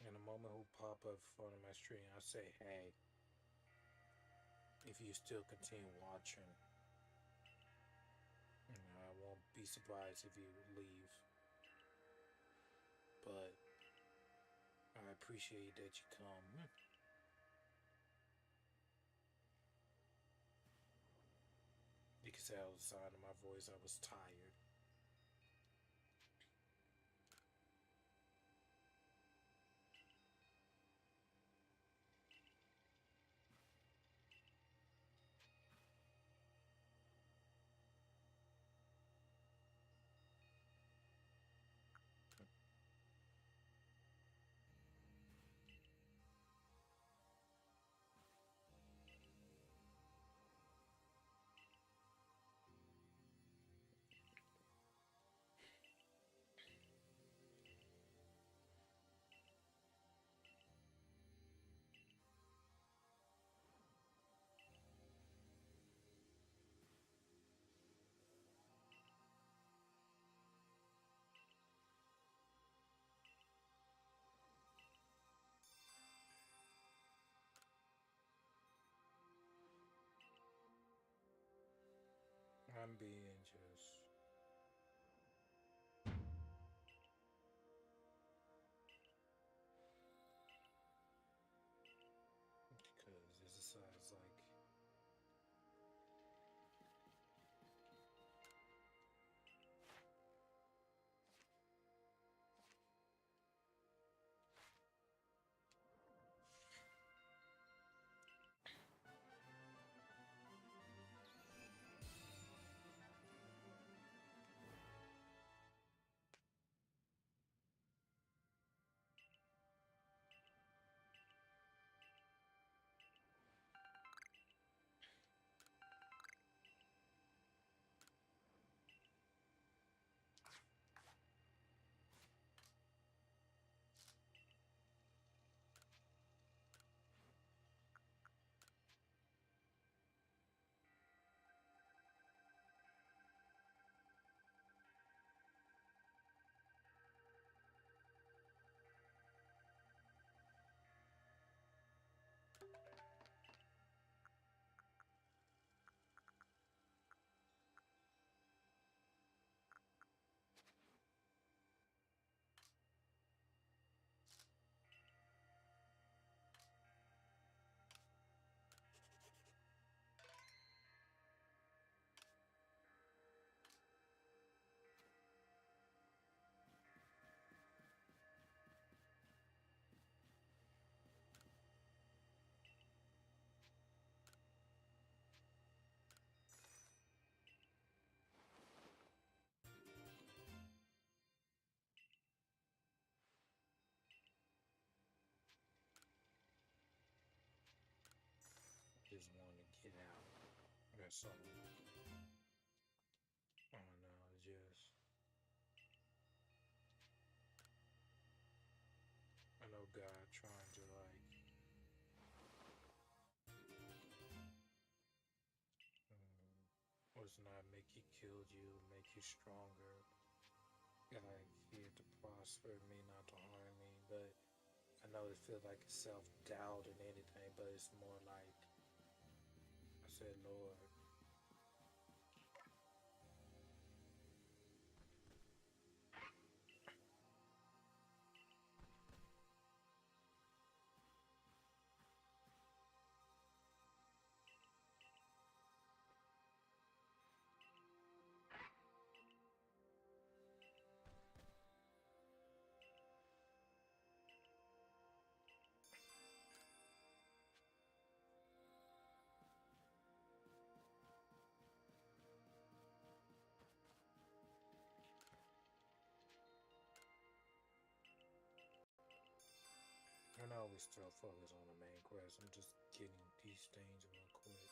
in a moment who pop up in front of my screen, I say, hey, if you still continue watching, I won't be surprised if you leave. But I appreciate that you come. You can tell the sound of my voice, I was tired. I'm being just because this sounds like just wanting to get out. Or something. I don't know, it's just God trying to like was not make you kill you, make you stronger. God here to prosper me, not to harm me. But I know it feels like self-doubt and anything, but it's more like I said, Lord, and I always still focus on the main quest. I'm just getting these things real quick.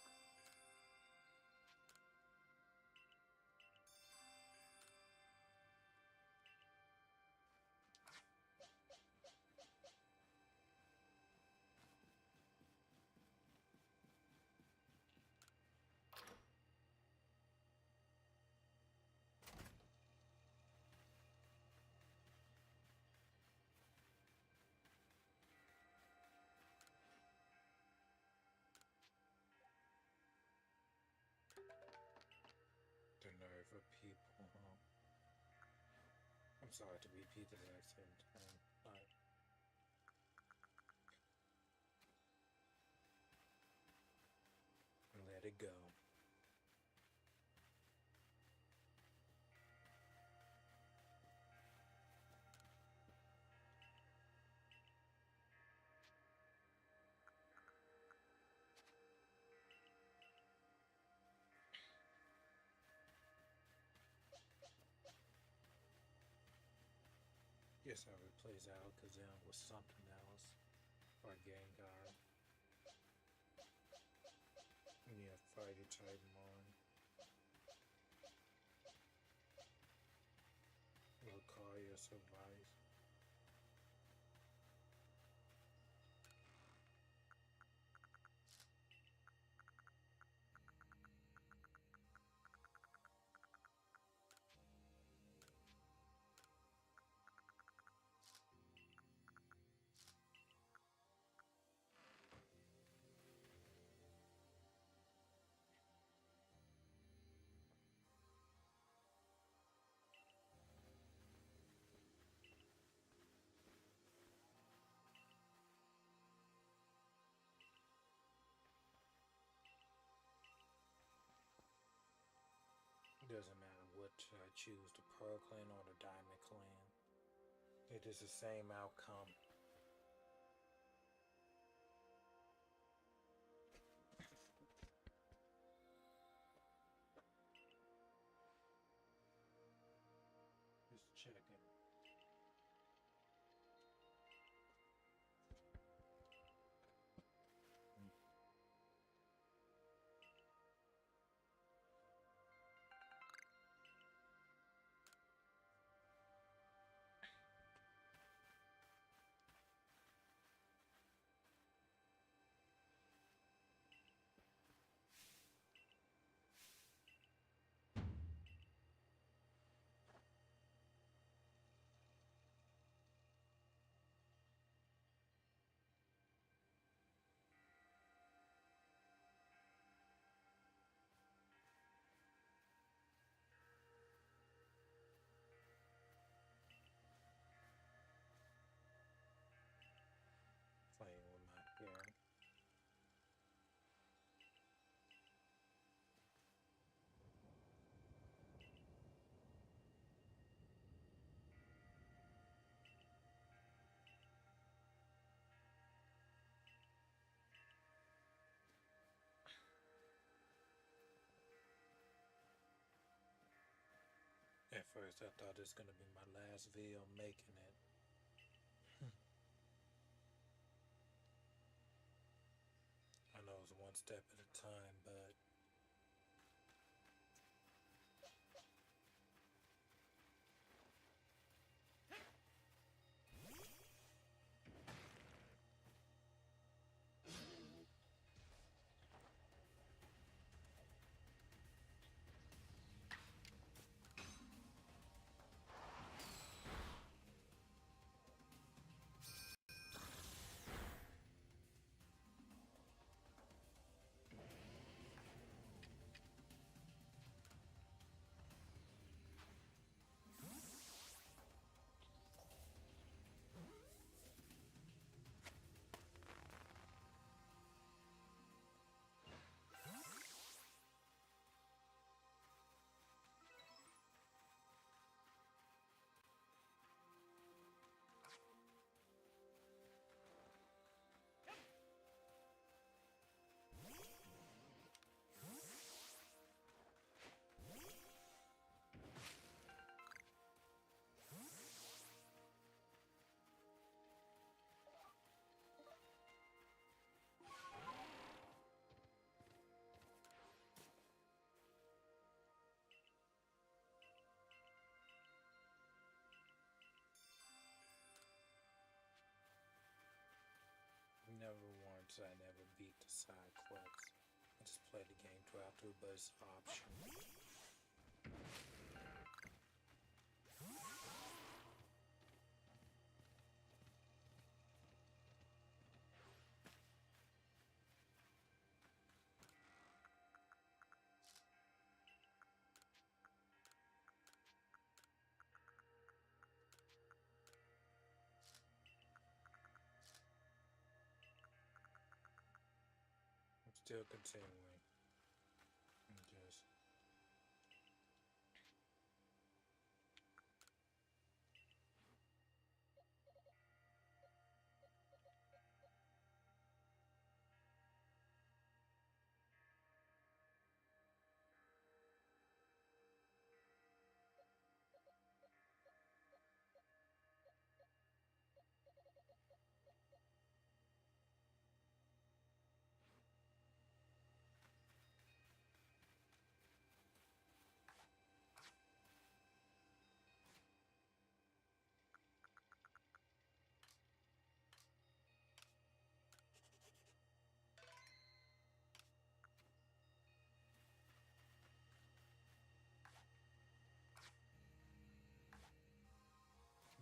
The nerve of people, huh? I'm sorry to repeat the exact same time. Like, let it go. Guess how it plays out, because then it was something else. Or Gengar. Yeah, fighter type mon. Lucario survives. It doesn't matter what I choose, the Pearl Clan or the Diamond Clan. It is the same outcome. Just checking. Playing with my hair. At first, I thought this was gonna be my last video making it. I know it's one step at a time, but since I never beat the side quests. I just play the game throughout through, but it's optional. I'm still continuing.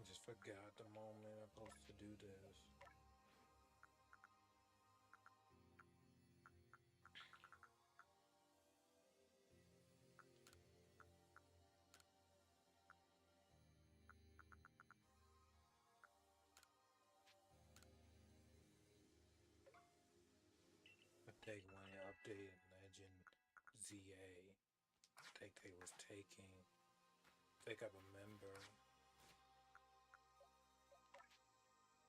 Just forgot the moment I'm supposed to do this. I think when they updated Legend ZA, I think they was taking, I think I remember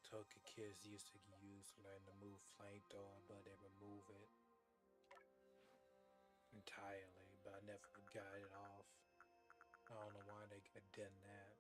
Toka kids used to use letting them move flamethrower, but they remove it entirely, but I never got it off. I don't know why they done that.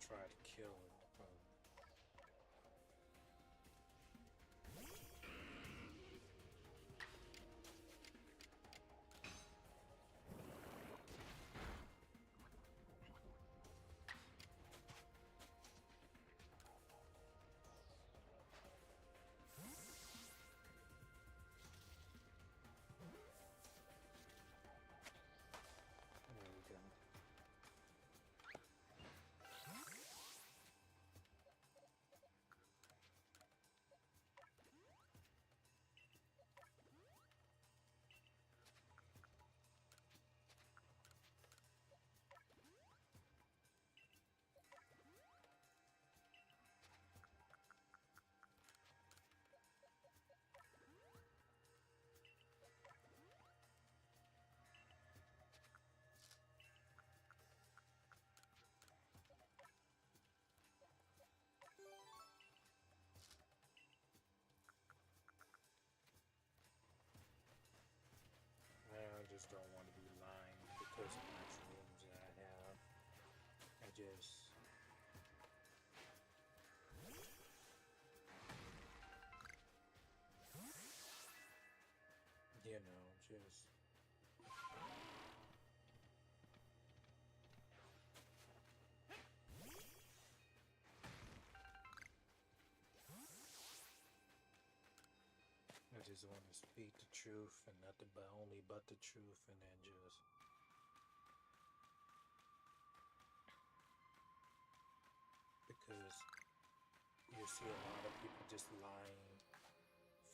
Try to kill it. just, you know, just I just want to speak the truth and nothing but only but the truth, and then just because you see a lot of people just lying,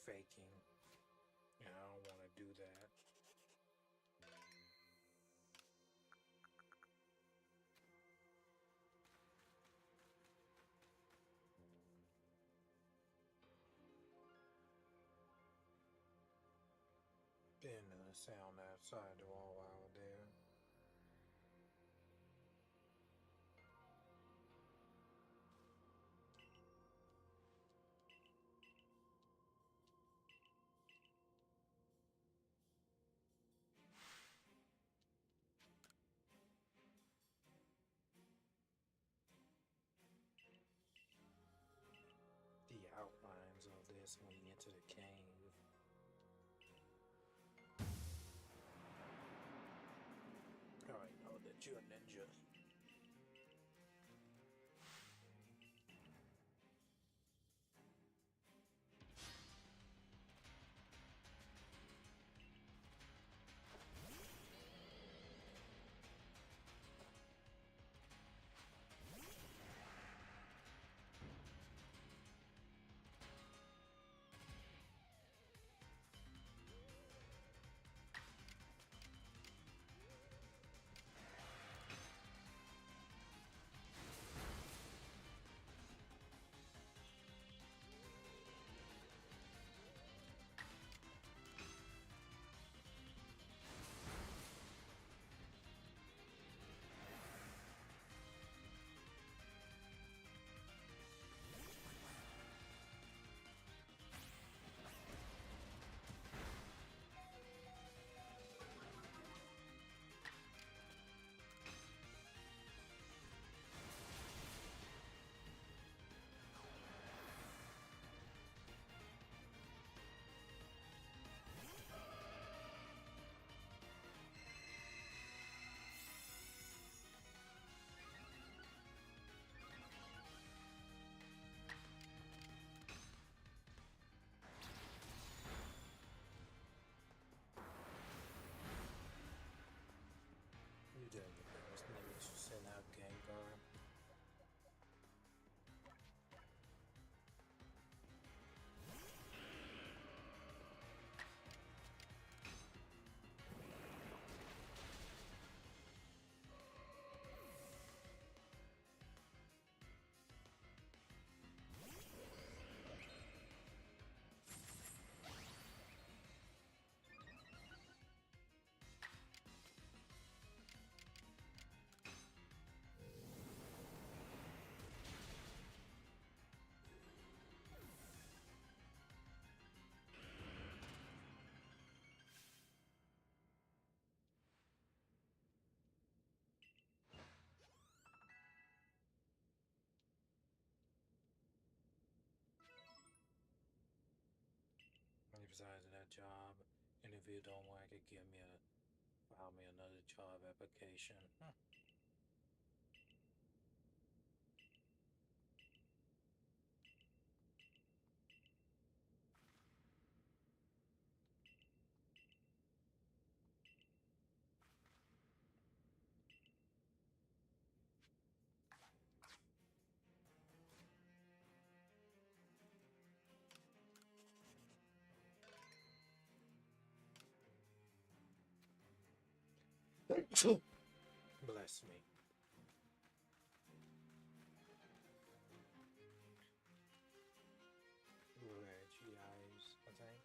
faking, and I don't want to do that. Been sound outside the wall while there. The outlines of this when we enter the cave. I already know that you're a ninja. You did the best. Maybe you should send out Gengar. Besides that job, and if you don't like it, file me another job application. Bless me. Reggie eyes, I think.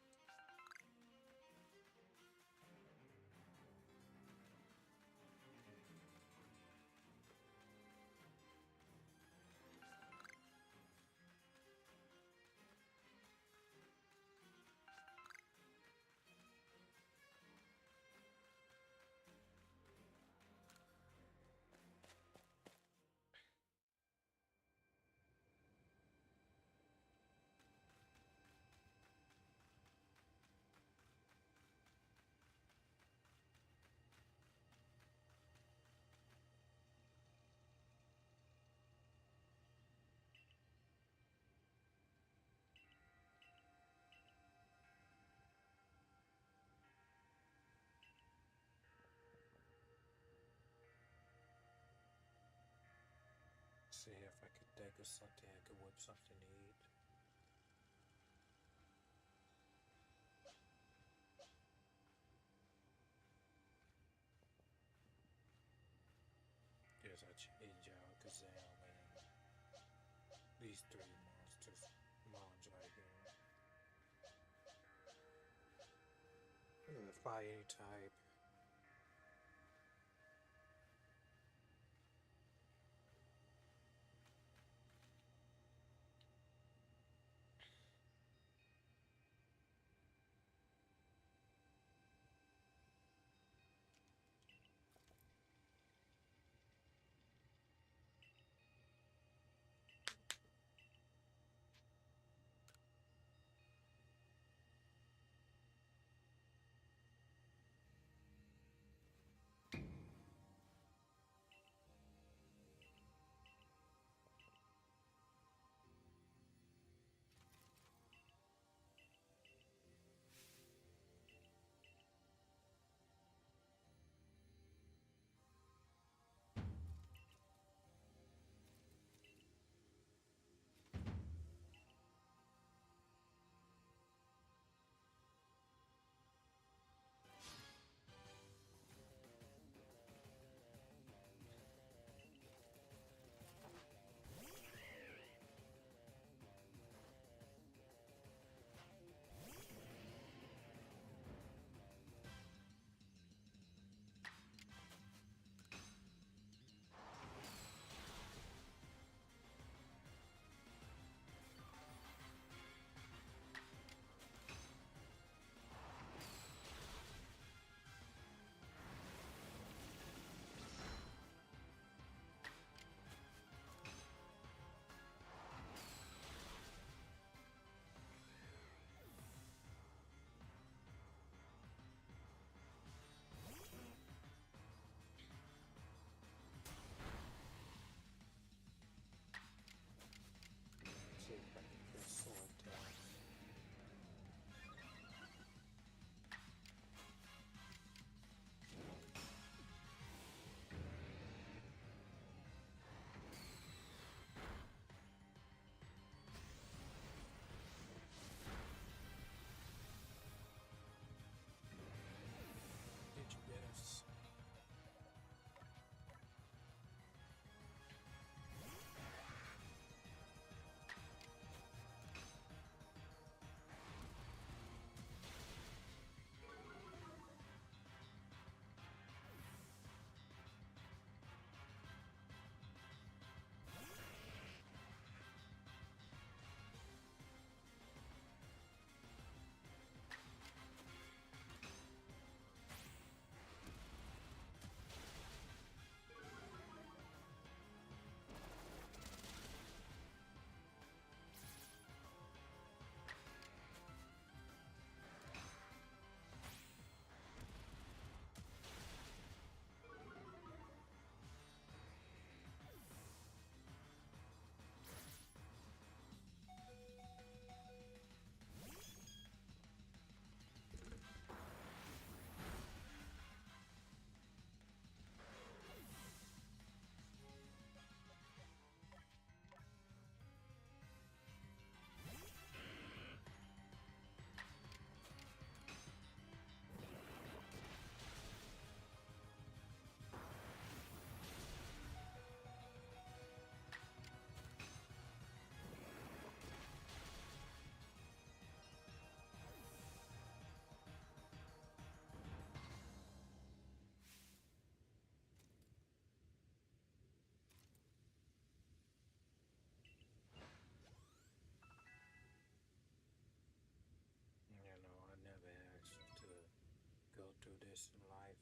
See if I could think of something I could whip something to eat. There's a Chijao, Gazelle, and these three mons right here. Fire type. See if I can get a sword down. Did you guess? You know, I never asked to go through this in life.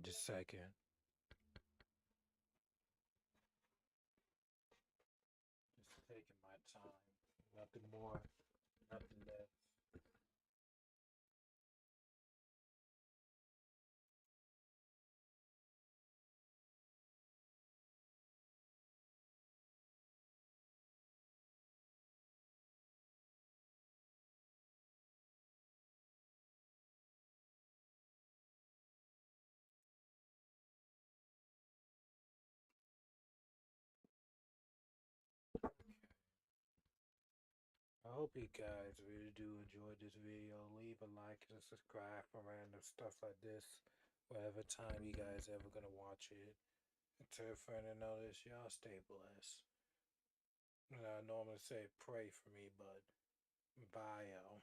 Just a second. Just taking my time. Nothing more, nothing less. I hope you guys really do enjoy this video. Leave a like and subscribe for random stuff like this. Whatever time you guys ever gonna watch it. Until further notice, y'all stay blessed. And I normally say pray for me, but bye, y'all.